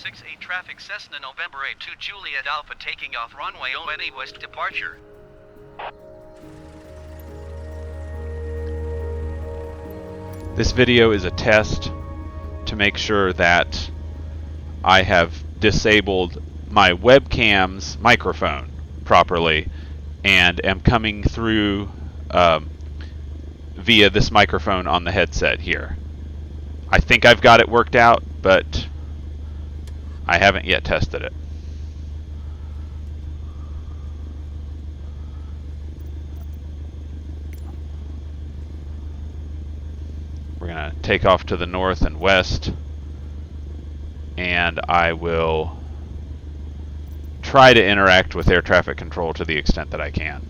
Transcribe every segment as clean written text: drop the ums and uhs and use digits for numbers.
I68 traffic Cessna November 82 Juliet Alpha taking off runway 08 west departure. This video is a test to make sure that I have disabled my webcam's microphone properly and am coming through via this microphone on the headset here. I think I've got it worked out, but I haven't yet tested it. We're going to take off to the north and west, and I will try to interact with air traffic control to the extent that I can.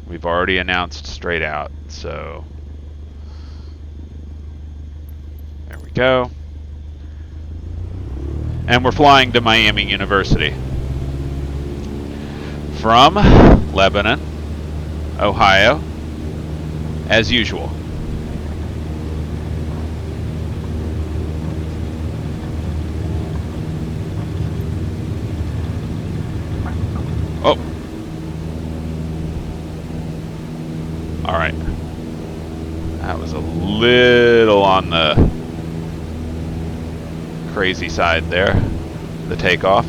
We've already announced straight out, so there we go. And we're flying to Miami University from Lebanon, Ohio, as usual. Oh. All right. That was a little on the crazy side there, the takeoff.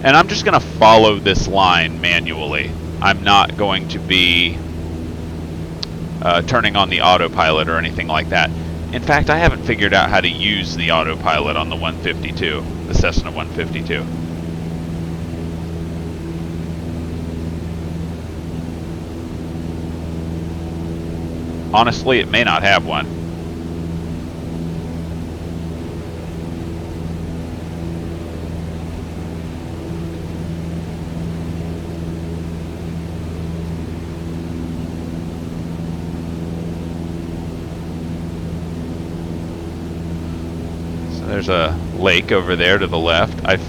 And I'm just going to follow this line manually. I'm not going to be turning on the autopilot or anything like that. In fact, I haven't figured out how to use the autopilot on the 152, the Cessna 152. Honestly, it may not have one. So there's a lake over there to the left. I've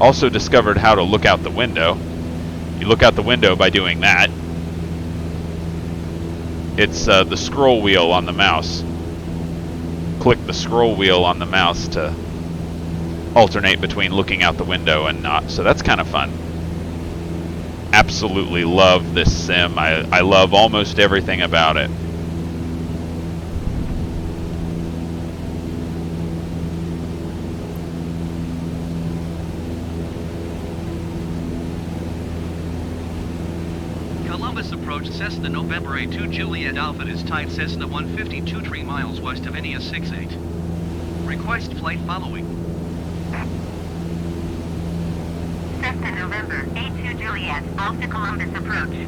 also discovered how to look out the window. You look out the window by doing that. It's the scroll wheel on the mouse. Click the scroll wheel on the mouse to alternate between looking out the window and not. So that's kind of fun. Absolutely love this sim. I love almost everything about it. Columbus approach Cessna November 82 Juliet Alpha is tied Cessna 152 3 miles west of I68. Request flight following. Cessna November 82 Juliet Alpha Columbus approach.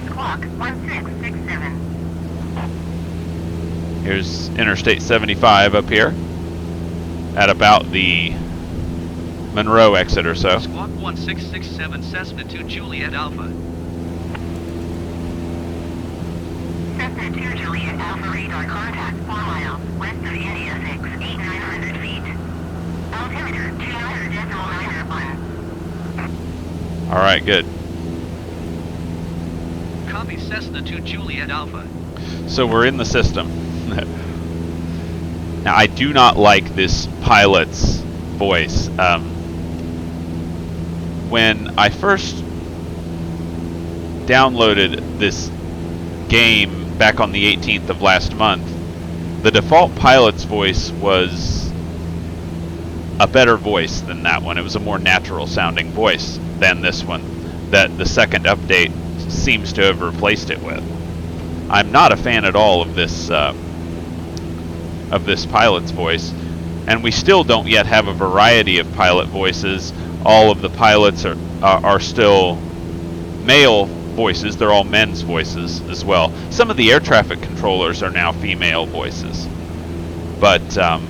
Squawk 1667. Here's Interstate 75 up here at about the Monroe exit or so. Squawk 1667 Cessna 2 Juliet Alpha. Cessna 2 Juliet Alpha radar contact 4 miles west of India 6, 8,900 feet. Altimeter 200.901. All right, good. Copy Cessna 2 Juliet Alpha. So we're in the system. Now, I do not like this pilot's voice. When I first downloaded this game back on the 18th of last month, the default pilot's voice was a better voice than that one. It was a more natural sounding voice than this one that the second update seems to have replaced it with. I'm not a fan at all of this pilot's voice, and we still don't yet have a variety of pilot voices. All of the pilots are still male voices. They're all men's voices as well. Some of the air traffic controllers are now female voices. But Southwest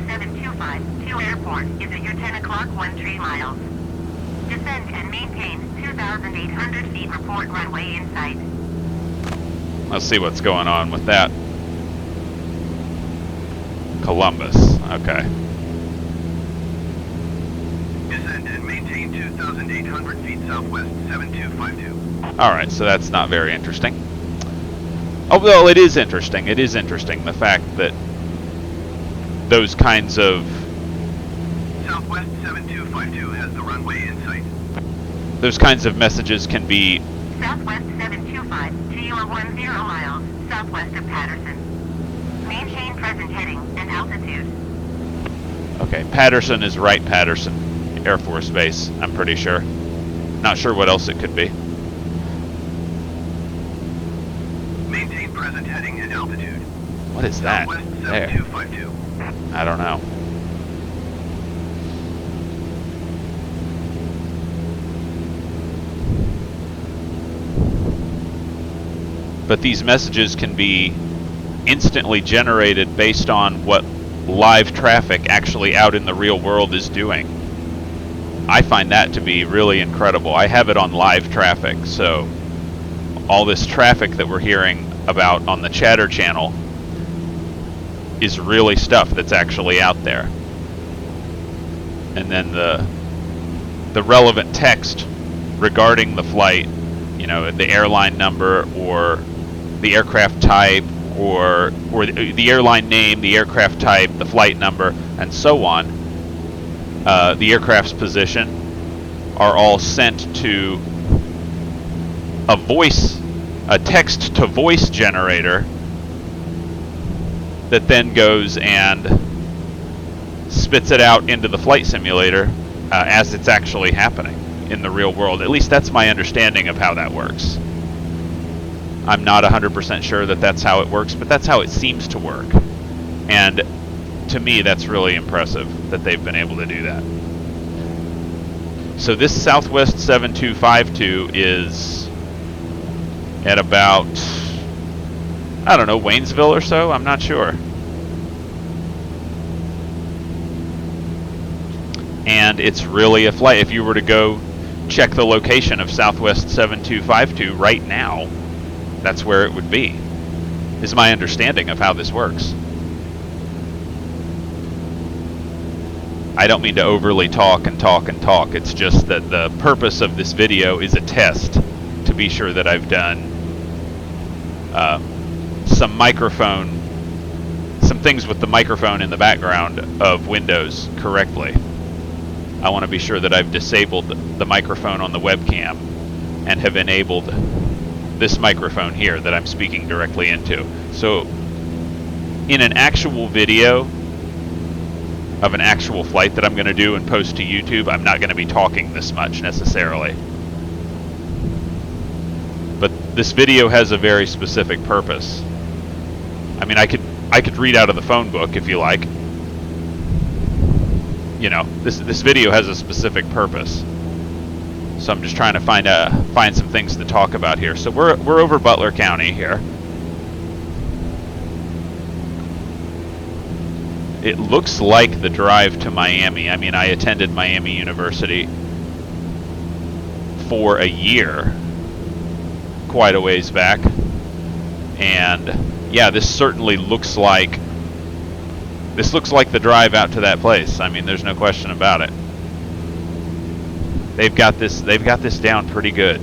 725 to airport is at your 10 o'clock 13 miles. Descend and maintain 2,800 feet. Report runway in sight. let's see what's going on with that. Columbus, okay. Descend and maintain 2,800 feet southwest 7252. Alright, so that's not very interesting. Oh, well, it is interesting. It is interesting, the fact that those kinds of Southwest 7252 has the runway in sight. messages can be Southwest 725, GR10 miles, southwest of Patterson. Maintain present heading and altitude. okay. Patterson is Wright Patterson Air Force Base, I'm pretty sure. Not sure what else it could be. Maintain present heading and altitude. What is that? Southwest There. 7252. I don't know. But these messages can be instantly generated based on what live traffic actually out in the real world is doing. I find that to be really incredible. I have it on live traffic, so all this traffic that we're hearing about on the chatter channel is really stuff that's actually out there. And then the relevant text regarding the flight, you know, the airline number or the aircraft type or the airline name, the aircraft type, the flight number, and so on, the aircraft's position, are all sent to a text-to-voice generator that then goes and spits it out into the flight simulator as it's actually happening in the real world. At least that's my understanding of how that works. I'm not 100% sure that that's how it works, but that's how it seems to work. And to me, that's really impressive that they've been able to do that. So this Southwest 7252 is at about, I don't know, Waynesville or so? I'm not sure. And it's really a flight. If you were to go check the location of Southwest 7252 right now, that's where it would be, is my understanding of how this works. I don't mean to overly talk and talk and talk. It's just that the purpose of this video is a test to be sure that I've done some things with the microphone in the background of Windows correctly. I want to be sure that I've disabled the microphone on the webcam and have enabled this microphone here that I'm speaking directly into. So in an actual video of an actual flight that I'm going to do and post to YouTube, I'm not going to be talking this much necessarily. But this video has a very specific purpose. I mean, I could read out of the phone book if you like. You know, this video has a specific purpose. So I'm just trying to find some things to talk about here. So we're over Butler County here. It looks like the drive to Miami. I mean, I attended Miami University for a year, quite a ways back. And yeah, this certainly looks like the drive out to that place. I mean, there's no question about it. They've got this down pretty good.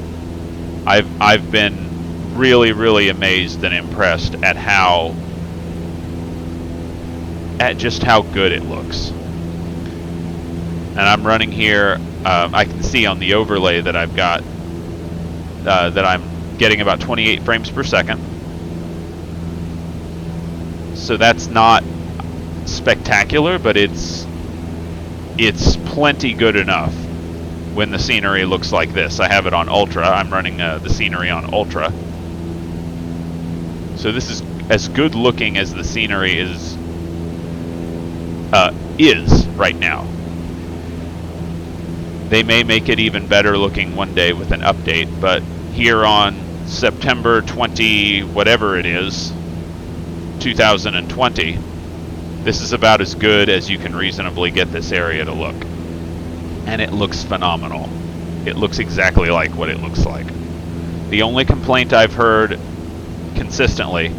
I've been really, really amazed and impressed at just how good it looks. And I'm running here. I can see on the overlay that I've got that I'm getting about 28 frames per second. So that's not spectacular, but it's plenty good enough when the scenery looks like this. I have it on Ultra. I'm running the scenery on Ultra. So this is as good looking as the scenery is right now. They may make it even better looking one day with an update, but here on September 20, whatever it is, 2020, this is about as good as you can reasonably get this area to look. And it looks phenomenal. It looks exactly like what it looks like. The only complaint I've heard consistently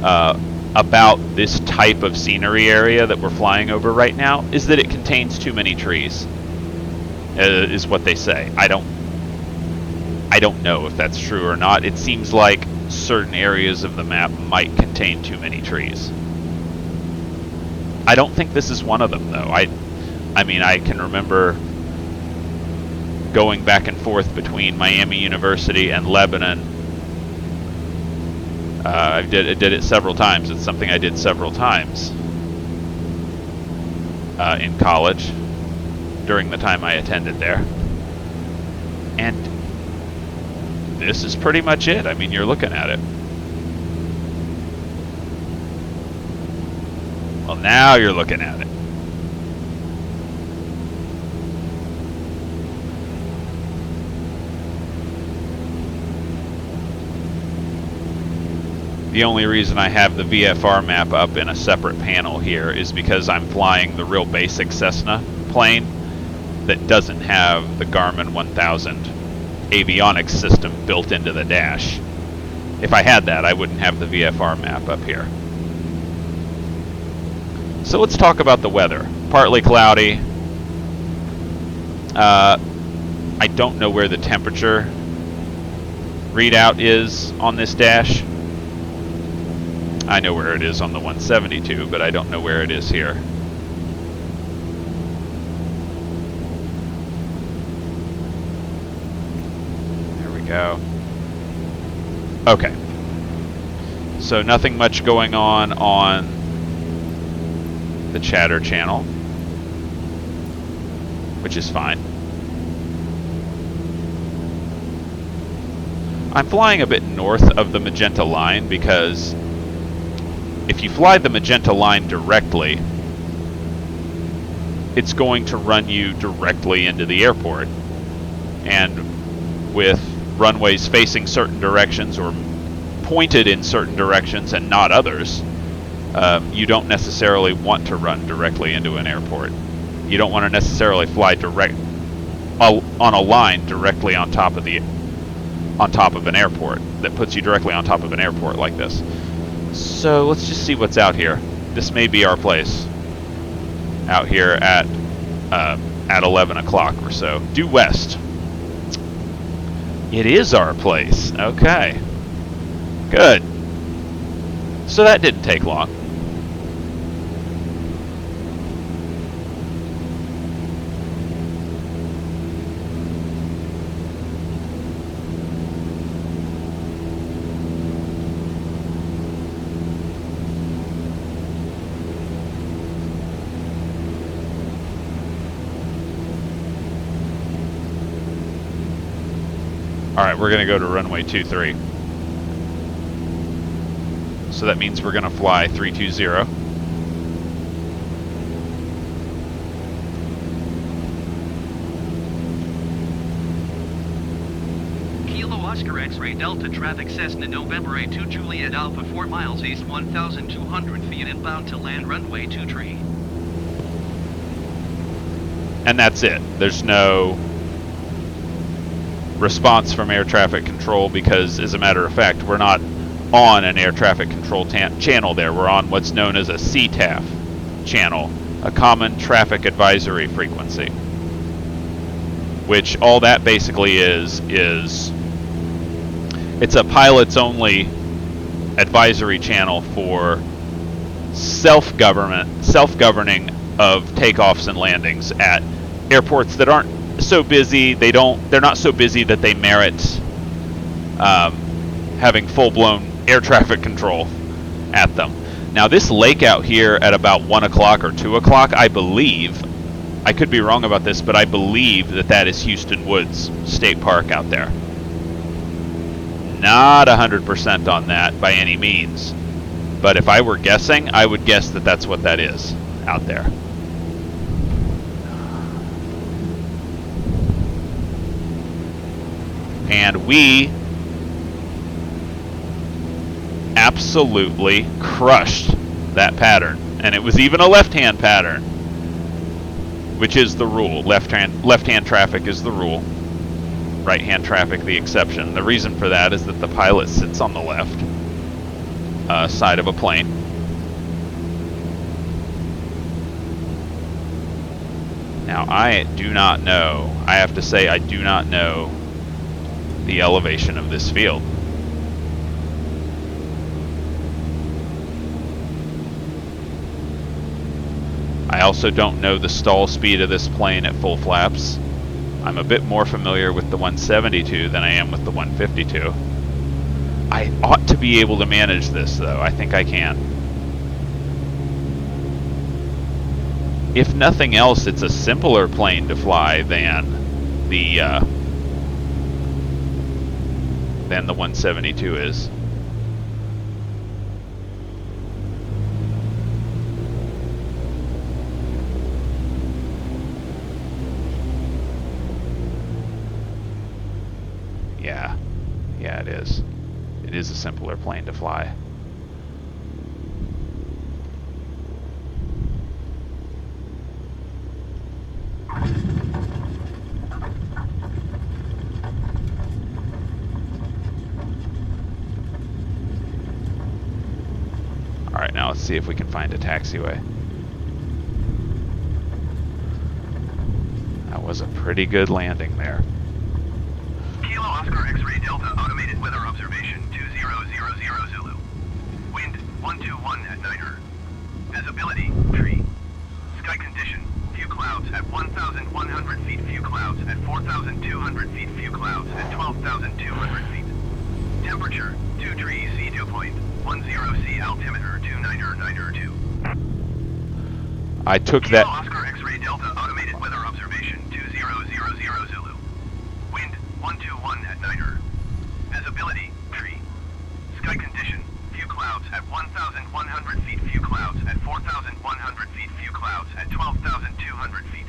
about this type of scenery area that we're flying over right now is that it contains too many trees, is what they say. I don't know if that's true or not. It seems like certain areas of the map might contain too many trees. I don't think this is one of them, though. I mean, I can remember going back and forth between Miami University and Lebanon. I did it several times. It's something I did several times in college during the time I attended there. And this is pretty much it. I mean, you're looking at it. Well, now you're looking at it. The only reason I have the VFR map up in a separate panel here is because I'm flying the real basic Cessna plane that doesn't have the Garmin 1000 avionics system built into the dash. If I had that, I wouldn't have the VFR map up here. So let's talk about the weather. Partly cloudy. I don't know where the temperature readout is on this dash. I know where it is on the 172, but I don't know where it is here. There we go. Okay. So nothing much going on the chatter channel, which is fine. I'm flying a bit north of the magenta line because if you fly the magenta line directly, it's going to run you directly into the airport. And with runways facing certain directions or pointed in certain directions and not others, you don't necessarily want to run directly into an airport. You don't want to necessarily fly direct on a line directly on top of an airport that puts you directly on top of an airport like this. So let's just see what's out here. This may be our place out here at 11 o'clock or so. Due west. It is our place. Okay. Good. So that didn't take long. Alright, we're going to go to runway 23. So that means we're going to fly 320. Kilo Oscar X-Ray Delta traffic Cessna November A2 Juliet Alpha 4 miles east 1,200 feet inbound to land runway 23. And that's it. There's no response from air traffic control because, as a matter of fact, we're not on an air traffic control channel there. We're on what's known as a CTAF channel, a common traffic advisory frequency, which all that basically is it's a pilot's only advisory channel for self-governing of takeoffs and landings at airports that aren't so busy. They're not so busy that they merit having full-blown air traffic control at them. Now this lake out here at about 1 o'clock or 2 o'clock, I believe, I could be wrong about this, but I believe that is Houston Woods State Park out there. Not 100% on that by any means, but if I were guessing, I would guess that that's what that is out there. And we absolutely crushed that pattern. And it was even a left-hand pattern, which is the rule. Left-hand traffic is the rule. Right-hand traffic the exception. The reason for that is that the pilot sits on the left side of a plane. Now, I do not know. I have to say, I do not know the elevation of this field. I also don't know the stall speed of this plane at full flaps. I'm a bit more familiar with the 172 than I am with the 152. I ought to be able to manage this, though. I think I can. If nothing else, it's a simpler plane to fly than the 172 is. Yeah, it is. It is a simpler plane to fly. Alright, now let's see if we can find a taxiway. That was a pretty good landing there. Kilo Oscar X-Ray Delta Automated Weather Observation 2000 Zulu. Wind 121 at Niner. Visibility, tree. Sky condition, few clouds at 1,100 feet, few clouds at 4,200 feet, few clouds at 12,200 feet. Temperature, 2 trees, sea dew point, 10 C altimeter, 292. I took Kilo that. Oscar X-Ray Delta Automated Weather Observation 2000 Zulu. Wind 121 at Niner. Visibility, tree. Sky condition, few clouds at 1,100 feet, few clouds at 4,100 feet, few clouds at 12,200 feet.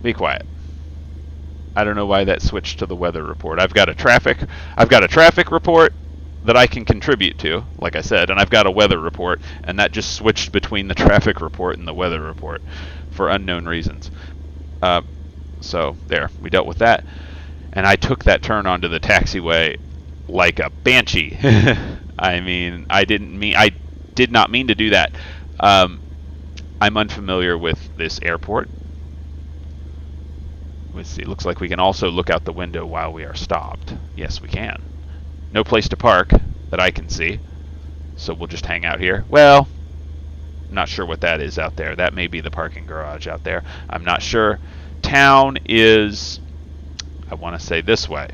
Be quiet. I don't know why that switched to the weather report. I've got a traffic report that I can contribute to, like I said, and I've got a weather report, and that just switched between the traffic report and the weather report for unknown reasons. So there, we dealt with that, and I took that turn onto the taxiway like a banshee. I mean, I did not mean to do that. I'm unfamiliar with this airport. Let's see, it looks like we can also look out the window while we are stopped. Yes, we can. No place to park that I can see, so we'll just hang out here. Well, I'm not sure what that is out there. That may be the parking garage out there. I'm not sure. Town is, I want to say, this way.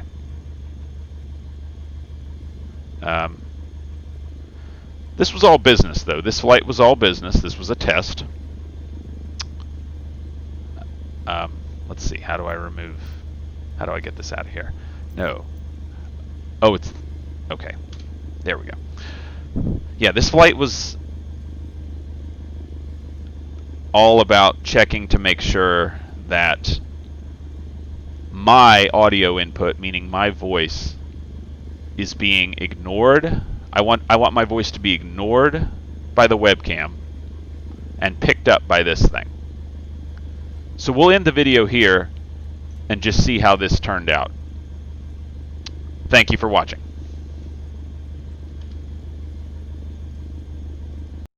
This was all business, though. This flight was all business. This was a test. Let's see. How do I get this out of here? No. Oh, it's okay. There we go. Yeah, this flight was all about checking to make sure that my audio input, meaning my voice, is being ignored. I want my voice to be ignored by the webcam and picked up by this thing. So we'll end the video here and just see how this turned out. Thank you for watching.